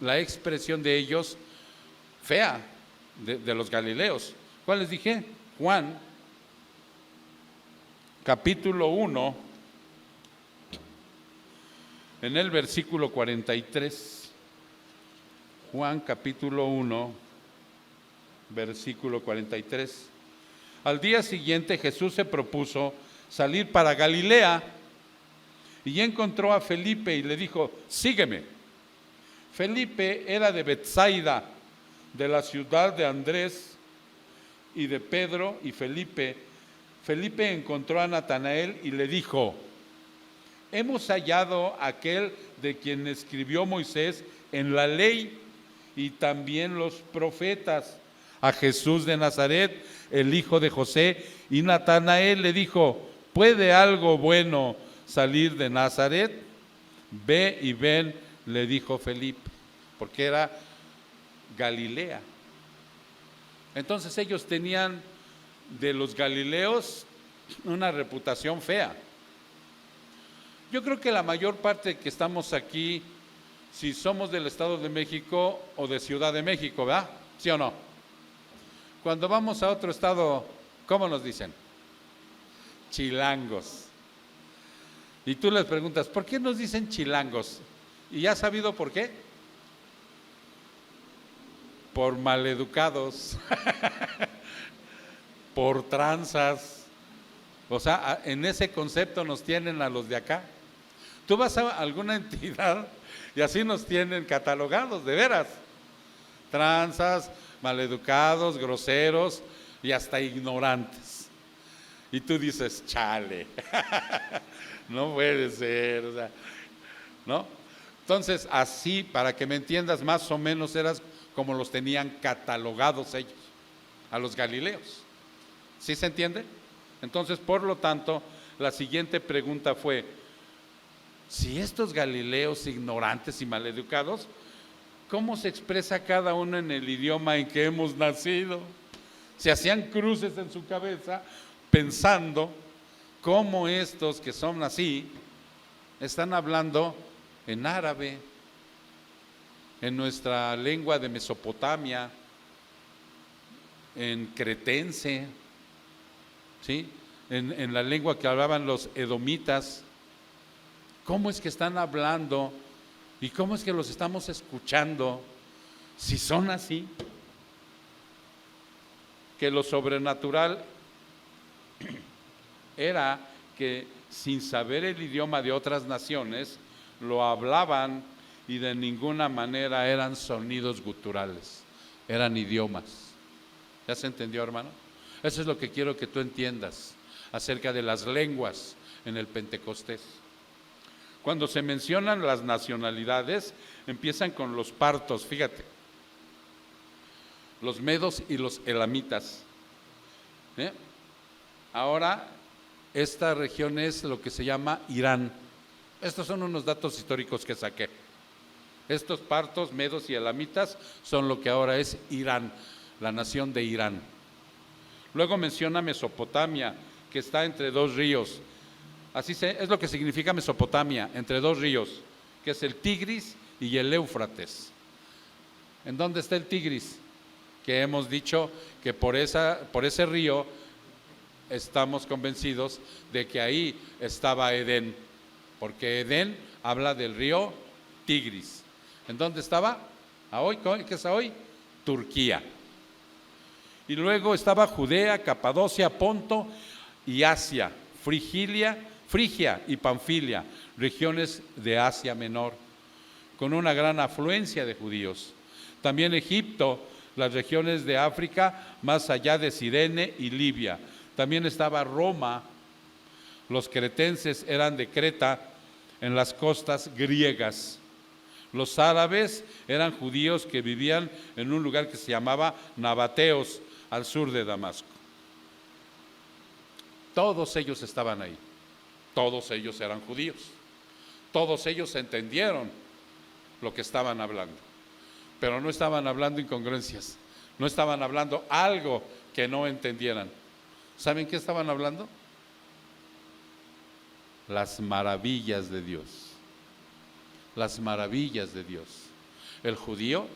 la expresión de ellos fea, de los galileos. ¿Cuál les dije? Juan, capítulo 1, en el versículo 43. Juan, capítulo 1, versículo 43. Al día siguiente Jesús se propuso salir para Galilea y encontró a Felipe y le dijo, sígueme. Felipe era de Betsaida, de la ciudad de Andrés y de Pedro y Felipe. Felipe encontró a Natanael y le dijo, hemos hallado aquel de quien escribió Moisés en la ley y también los profetas, a Jesús de Nazaret, el hijo de José. Y Natanael le dijo, ¿puede algo bueno salir de Nazaret? Ve y ven, le dijo Felipe, porque era Galilea. Entonces ellos tenían de los galileos una reputación fea. Yo creo que la mayor parte que estamos aquí, si somos del Estado de México o de Ciudad de México, ¿verdad? ¿Sí o no? Cuando vamos a otro estado, ¿cómo nos dicen? Chilangos. Y tú les preguntas, ¿por qué nos dicen chilangos? ¿Y ya has sabido por qué? Por maleducados, por tranzas. O sea, en ese concepto nos tienen a los de acá. Tú vas a alguna entidad y así nos tienen catalogados, de veras. Tranzas, maleducados, groseros y hasta ignorantes. Y tú dices, chale, no puede ser, o sea, ¿no? Entonces, así, para que me entiendas, más o menos eras como los tenían catalogados ellos, a los galileos. ¿Sí se entiende? Entonces, por lo tanto, la siguiente pregunta fue, si estos galileos ignorantes y maleducados, ¿cómo se expresa cada uno en el idioma en que hemos nacido? Se hacían cruces en su cabeza pensando cómo estos que son así están hablando en árabe, en nuestra lengua de Mesopotamia, en cretense, ¿sí? En la lengua que hablaban los edomitas. ¿Cómo es que están hablando y cómo es que los estamos escuchando si son así? Que lo sobrenatural era que sin saber el idioma de otras naciones lo hablaban y de ninguna manera eran sonidos guturales, eran idiomas. ¿Ya se entendió, hermano? Eso es lo que quiero que tú entiendas acerca de las lenguas en el Pentecostés. Cuando se mencionan las nacionalidades, empiezan con los partos, fíjate, los medos y los elamitas. Ahora, esta región es lo que se llama Irán. Estos son unos datos históricos que saqué. Estos partos, medos y elamitas son lo que ahora es Irán, la nación de Irán. Luego menciona Mesopotamia, que está entre dos ríos. Es lo que significa Mesopotamia, entre dos ríos, que es el Tigris y el Éufrates. ¿En dónde está el Tigris? Que hemos dicho que por ese río estamos convencidos de que ahí estaba Edén, porque Edén habla del río Tigris. ¿En dónde estaba? ¿Qué es hoy? Turquía. Y luego estaba Judea, Capadocia, Ponto y Asia, Frigilia Frigia y Panfilia, regiones de Asia Menor, con una gran afluencia de judíos. También Egipto, las regiones de África, más allá de Cirene y Libia. También estaba Roma. Los cretenses eran de Creta, en las costas griegas. Los árabes eran judíos que vivían en un lugar que se llamaba Nabateos, al sur de Damasco. Todos ellos estaban ahí. Todos ellos eran judíos. Todos ellos entendieron lo que estaban hablando. Pero no estaban hablando incongruencias. No estaban hablando algo que no entendieran. ¿Saben qué estaban hablando? Las maravillas de Dios. Las maravillas de Dios. El judío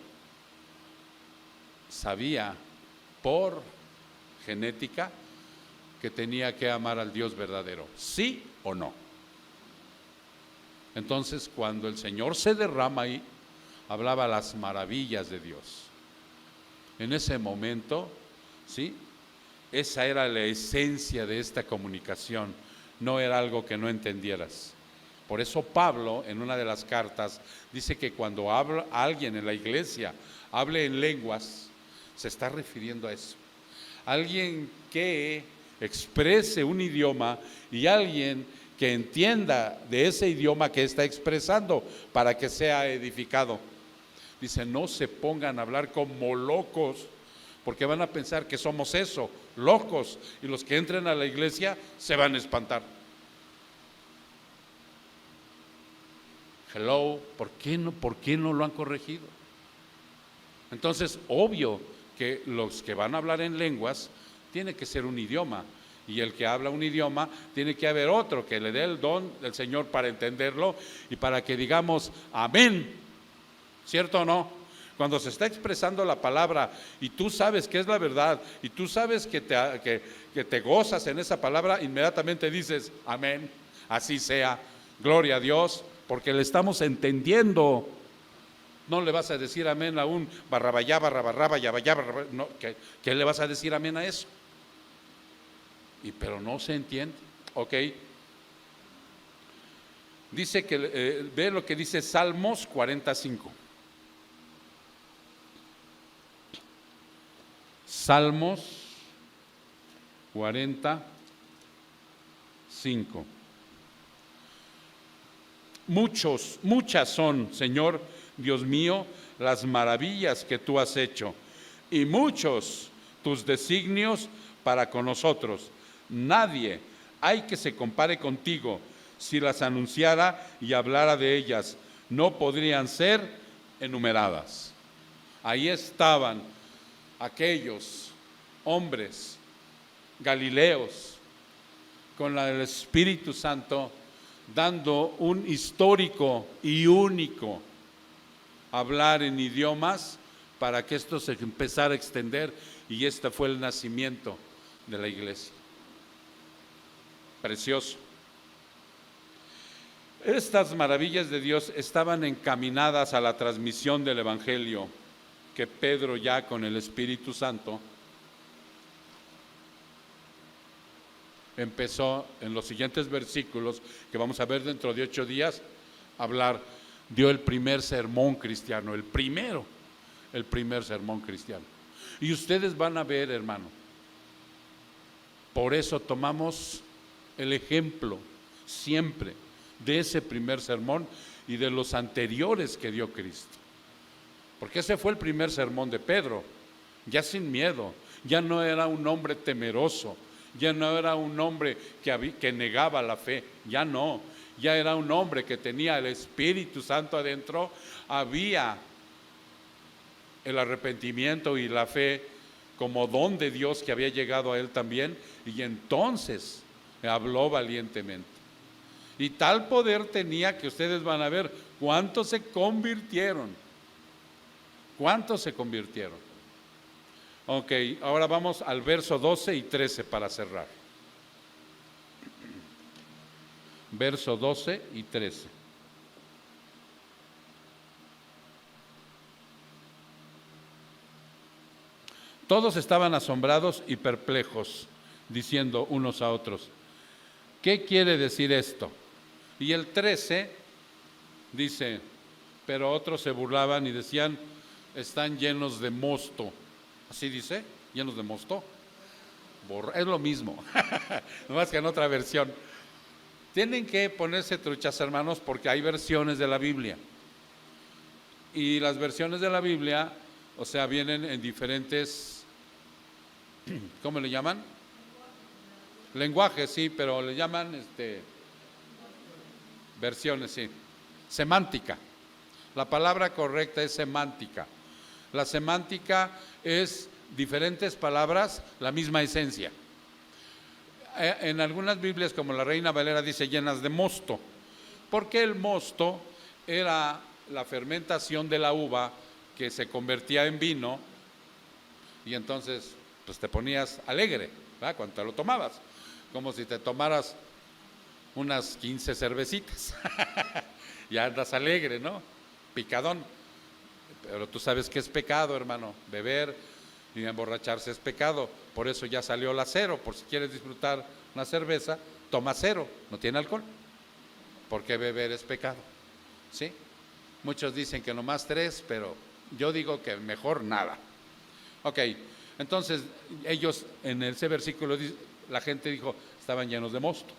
sabía por genética que tenía que amar al Dios verdadero, ¿sí o no? Entonces, cuando el Señor se derrama ahí, hablaba las maravillas de Dios. En ese momento, ¿sí? Esa era la esencia de esta comunicación, no era algo que no entendieras. Por eso Pablo, en una de las cartas, dice que cuando habla alguien en la iglesia, hable en lenguas, se está refiriendo a eso. Alguien que exprese un idioma y alguien que entienda de ese idioma que está expresando para que sea edificado. Dice, no se pongan a hablar como locos, porque van a pensar que somos eso, locos, y los que entren a la iglesia se van a espantar. Hello, ¿por qué no lo han corregido? Entonces, obvio que los que van a hablar en lenguas tiene que ser un idioma, y el que habla un idioma tiene que haber otro que le dé el don del Señor para entenderlo y para que digamos amén, ¿cierto o no? Cuando se está expresando la palabra y tú sabes que es la verdad y tú sabes que te gozas en esa palabra, inmediatamente dices amén, así sea, gloria a Dios, porque le estamos entendiendo. No le vas a decir amén a un barrabayá, barrabarraba, yabayá, no, ¿qué le vas a decir amén a eso? Pero no se entiende, ¿ok? Dice que, ve lo que dice Salmos 45. Salmos 45. Muchas son, Señor Dios mío, las maravillas que tú has hecho, y muchos tus designios para con nosotros. Nadie hay que se compare contigo. Si las anunciara y hablara de ellas, no podrían ser enumeradas. Ahí estaban aquellos hombres galileos con el Espíritu Santo dando un histórico y único hablar en idiomas para que esto se empezara a extender, y este fue el nacimiento de la iglesia. Precioso. Estas maravillas de Dios estaban encaminadas a la transmisión del Evangelio que Pedro, ya con el Espíritu Santo, empezó en los siguientes versículos que vamos a ver dentro de 8 días, hablar, dio el primer sermón cristiano, el primer sermón cristiano. Y ustedes van a ver, hermano, por eso tomamos el ejemplo siempre de ese primer sermón y de los anteriores que dio Cristo. Porque ese fue el primer sermón de Pedro, ya sin miedo, ya no era un hombre temeroso, ya no era un hombre que negaba la fe, ya no, ya era un hombre que tenía el Espíritu Santo adentro, había el arrepentimiento y la fe como don de Dios que había llegado a él también, y entonces habló valientemente. Y tal poder tenía que ustedes van a ver cuántos se convirtieron. ¿Cuántos se convirtieron? Ok, ahora vamos al verso 12 y 13 para cerrar. Verso 12 y 13. Todos estaban asombrados y perplejos, diciendo unos a otros: ¿Qué quiere decir esto? Y el 13 dice, pero otros se burlaban y decían, están llenos de mosto. Así dice, llenos de mosto. Es lo mismo, nomás que en otra versión. Tienen que ponerse truchas, hermanos, porque hay versiones de la Biblia. Y las versiones de la Biblia, o sea, vienen en diferentes, ¿cómo le llaman? Lenguajes, sí, pero le llaman versiones, sí. Semántica. La palabra correcta es semántica. La semántica es diferentes palabras, la misma esencia. En algunas Biblias, como la Reina Valera dice, llenas de mosto, porque el mosto era la fermentación de la uva que se convertía en vino y entonces pues te ponías alegre, ¿verdad? Cuando te lo tomabas, como si te tomaras unas 15 cervecitas, ya andas alegre, ¿no? Picadón. Pero tú sabes que es pecado, hermano, beber y emborracharse es pecado, por eso ya salió la cero. Por si quieres disfrutar una cerveza, toma cero, no tiene alcohol, porque beber es pecado, ¿sí? Muchos dicen que nomás 3, pero yo digo que mejor nada. Ok, entonces ellos en ese versículo, la gente dijo, estaban llenos de mosto,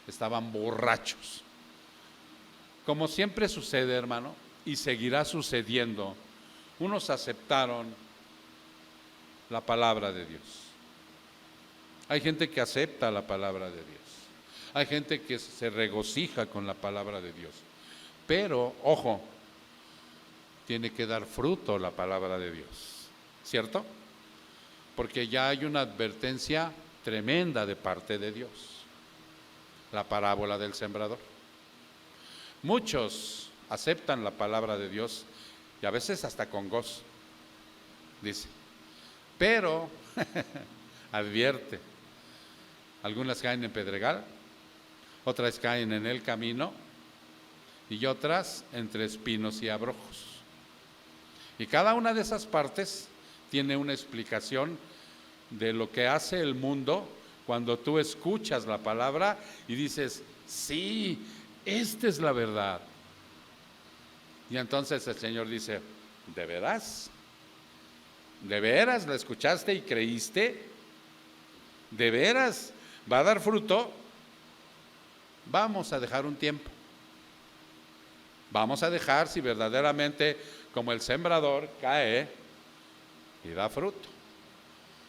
estaban borrachos. Como siempre sucede, hermano, y seguirá sucediendo, unos aceptaron la palabra de Dios. Hay gente que acepta la palabra de Dios. Hay gente que se regocija con la palabra de Dios. Pero, ojo, tiene que dar fruto la palabra de Dios, ¿cierto? Porque ya hay una advertencia tremenda de parte de Dios. La parábola del sembrador. Muchos aceptan la palabra de Dios y a veces hasta con gozo, dice. Pero, advierte, algunas caen en pedregal, otras caen en el camino y otras entre espinos y abrojos. Y cada una de esas partes tiene una explicación de lo que hace el mundo cuando tú escuchas la palabra y dices, sí, esta es la verdad. Y entonces el Señor dice, ¿de veras? ¿De veras la escuchaste y creíste? ¿De veras va a dar fruto? Vamos a dejar un tiempo. Vamos a dejar si verdaderamente, como el sembrador, cae y da fruto.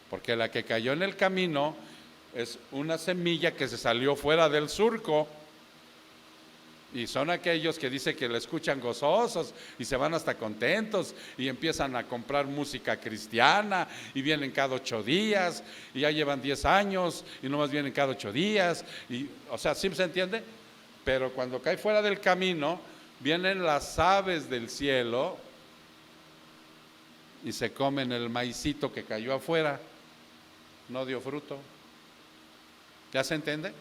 Porque la que cayó en el camino es una semilla que se salió fuera del surco. Y son aquellos que dicen que la escuchan gozosos y se van hasta contentos y empiezan a comprar música cristiana y vienen cada 8 días y ya llevan 10 años y nomás vienen cada 8 días. Y, o sea, ¿sí se entiende? Pero cuando cae fuera del camino, vienen las aves del cielo y se comen el maicito que cayó afuera, no dio fruto. ¿Ya se entiende?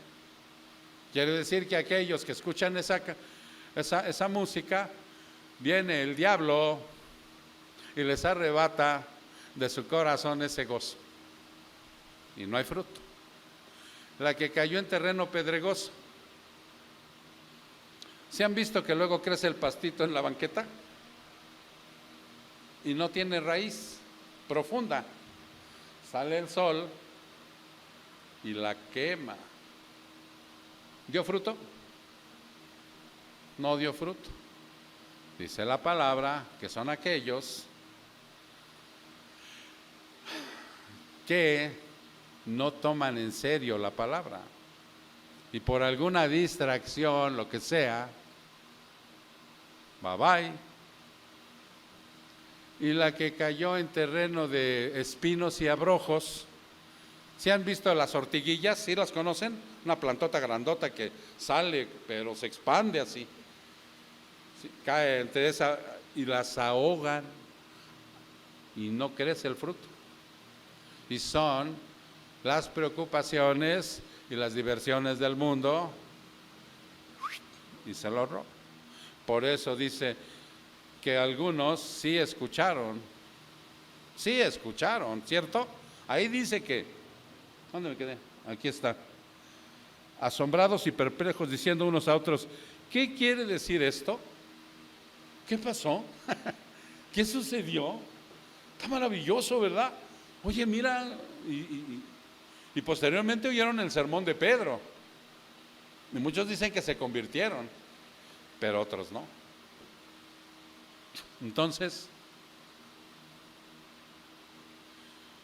Quiere decir que aquellos que escuchan esa música, viene el diablo y les arrebata de su corazón ese gozo. Y no hay fruto. La que cayó en terreno pedregoso. ¿Se han visto que luego crece el pastito en la banqueta? Y no tiene raíz profunda. Sale el sol y la quema. ¿Dio fruto? No dio fruto. Dice la palabra que son aquellos que no toman en serio la palabra y por alguna distracción, lo que sea, bye bye. Y la que cayó en terreno de espinos y abrojos, ¿se han visto las ortiguillas? ¿Sí las conocen? Una plantota grandota que sale, pero se expande así. Sí, cae entre esa y las ahogan y no crece el fruto. Y son las preocupaciones y las diversiones del mundo y se lo roban. Por eso dice que algunos sí escucharon, ¿cierto? Ahí dice que, ¿dónde me quedé? Aquí está. asombrados y perplejos, diciendo unos a otros: ¿qué quiere decir esto? ¿Qué pasó? ¿Qué sucedió? Está maravilloso, ¿verdad? Oye, mira, y posteriormente oyeron el sermón de Pedro. Y muchos dicen que se convirtieron, pero otros no. Entonces,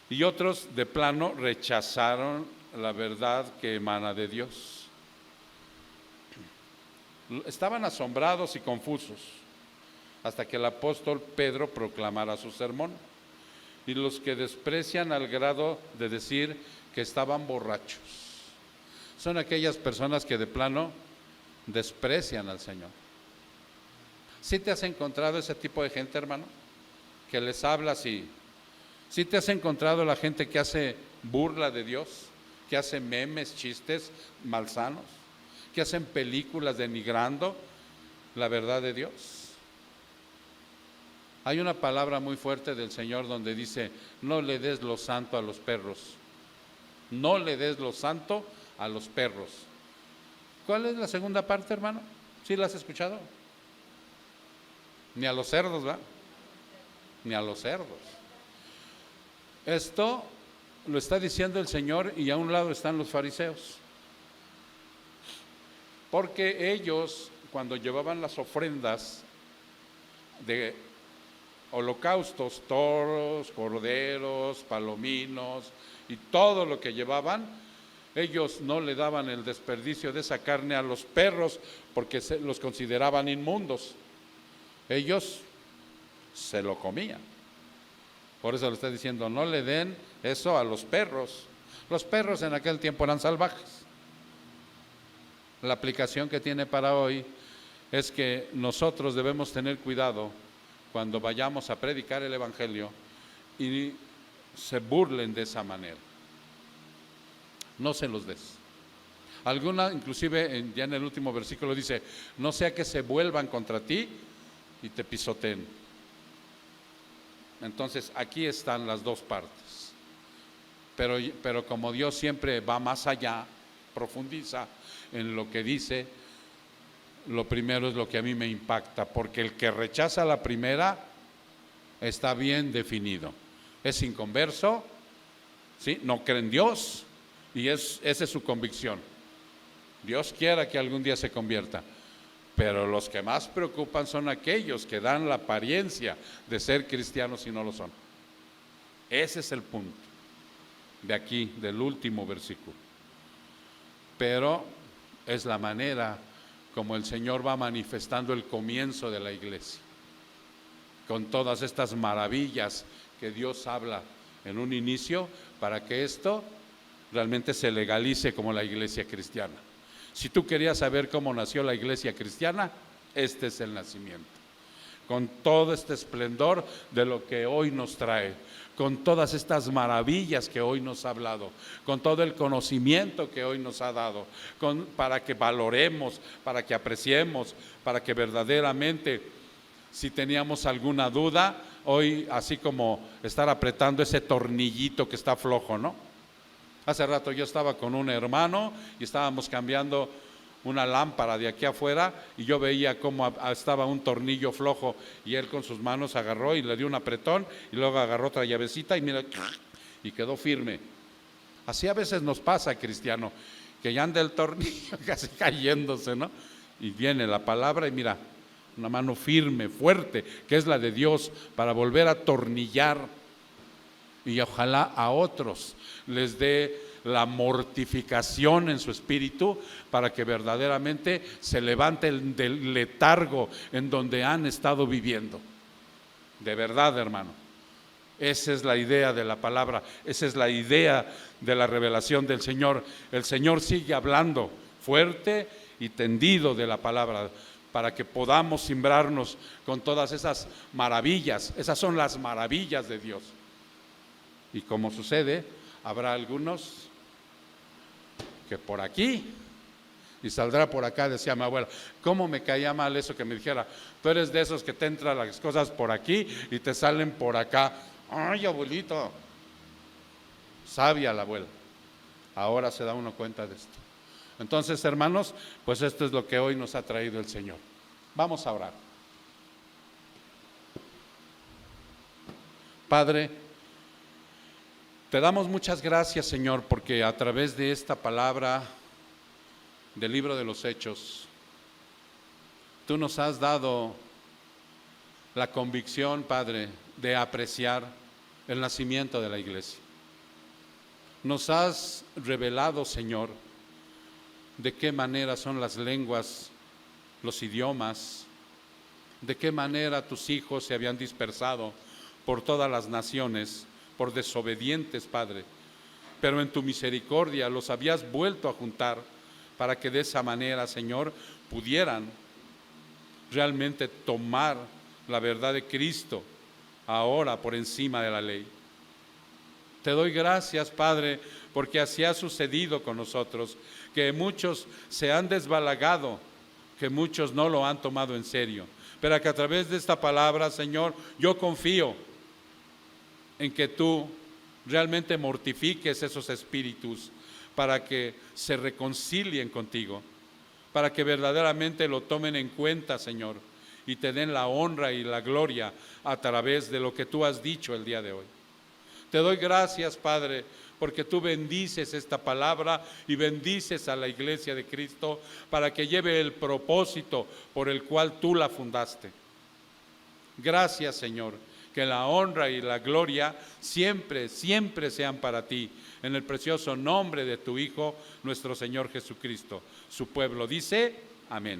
y otros de plano rechazaron la verdad que emana de Dios. Estaban asombrados y confusos hasta que el apóstol Pedro proclamara su sermón. Y los que desprecian al grado de decir que estaban borrachos son aquellas personas que de plano desprecian al Señor. ¿Sí te has encontrado ese tipo de gente, hermano? Que les habla así. ¿Sí te has encontrado la gente que hace burla de Dios? Que hace memes, chistes malsanos, que hacen películas denigrando la verdad de Dios. Hay una palabra muy fuerte del Señor donde dice: no le des lo santo a los perros. No le des lo santo a los perros. ¿Cuál es la segunda parte, hermano? ¿Sí la has escuchado? Ni a los cerdos, ¿verdad? Ni a los cerdos. Esto lo está diciendo el Señor, y a un lado están los fariseos. Porque ellos, cuando llevaban las ofrendas de holocaustos, toros, corderos, palominos y todo lo que llevaban, ellos no le daban el desperdicio de esa carne a los perros porque los consideraban inmundos. Ellos se lo comían. Por eso le está diciendo: no le den eso a los perros. Los perros en aquel tiempo eran salvajes. La aplicación que tiene para hoy es que nosotros debemos tener cuidado cuando vayamos a predicar el Evangelio y se burlen de esa manera. No se los des. Alguna, inclusive ya en el último versículo dice: no sea que se vuelvan contra ti y te pisoteen. Entonces aquí están las dos partes. Pero como Dios siempre va más allá, profundiza en lo que dice, lo primero es lo que a mí me impacta, porque el que rechaza la primera está bien definido. Es inconverso, ¿sí? No cree en Dios, y esa es su convicción. Dios quiera que algún día se convierta, pero los que más preocupan son aquellos que dan la apariencia de ser cristianos y no lo son. Ese es el punto de aquí, del último versículo. Pero es la manera como el Señor va manifestando el comienzo de la iglesia, con todas estas maravillas que Dios habla en un inicio, para que esto realmente se legalice como la iglesia cristiana. Si tú querías saber cómo nació la iglesia cristiana, este es el nacimiento, con todo este esplendor de lo que hoy nos trae, con todas estas maravillas que hoy nos ha hablado, con todo el conocimiento que hoy nos ha dado, para que valoremos, para que apreciemos, para que verdaderamente, si teníamos alguna duda, hoy, así como estar apretando ese tornillito que está flojo, ¿no? Hace rato yo estaba con un hermano y estábamos cambiando una lámpara de aquí afuera, y yo veía cómo estaba un tornillo flojo, y él con sus manos agarró y le dio un apretón, y luego agarró otra llavecita y mira, y quedó firme. Así a veces nos pasa, cristiano, que ya anda el tornillo casi cayéndose, ¿no? Y viene la palabra y mira, una mano firme, fuerte, que es la de Dios, para volver a atornillar, y ojalá a otros les dé la mortificación en su espíritu, para que verdaderamente se levante del letargo en donde han estado viviendo. De verdad, hermano, esa es la idea de la palabra, esa es la idea de la revelación del Señor. El Señor sigue hablando fuerte y tendido de la palabra, para que podamos cimbrarnos con todas esas maravillas. Esas son las maravillas de Dios. Y como sucede, habrá algunos que por aquí y saldrá por acá, decía mi abuela. ¿Cómo me caía mal eso que me dijera? Tú eres de esos que te entran las cosas por aquí y te salen por acá. Ay, abuelito. Sabia la abuela. Ahora se da uno cuenta de esto. Entonces, hermanos, pues esto es lo que hoy nos ha traído el Señor. Vamos a orar. Padre, te damos muchas gracias, Señor, porque a través de esta palabra del libro de los Hechos, tú nos has dado la convicción, Padre, de apreciar el nacimiento de la iglesia. Nos has revelado, Señor, de qué manera son las lenguas, los idiomas, de qué manera tus hijos se habían dispersado por todas las naciones, por desobedientes, Padre, pero en tu misericordia los habías vuelto a juntar para que de esa manera, Señor, pudieran realmente tomar la verdad de Cristo ahora por encima de la ley. Te doy gracias, Padre, porque así ha sucedido con nosotros, que muchos se han desbalagado, que muchos no lo han tomado en serio, pero que a través de esta palabra, Señor, yo confío en que tú realmente mortifiques esos espíritus para que se reconcilien contigo, para que verdaderamente lo tomen en cuenta, Señor, y te den la honra y la gloria a través de lo que tú has dicho el día de hoy. Te doy gracias, Padre, porque tú bendices esta palabra y bendices a la iglesia de Cristo para que lleve el propósito por el cual tú la fundaste. Gracias, Señor, que la honra y la gloria siempre, siempre sean para ti, en el precioso nombre de tu Hijo, nuestro Señor Jesucristo. Su pueblo dice, amén.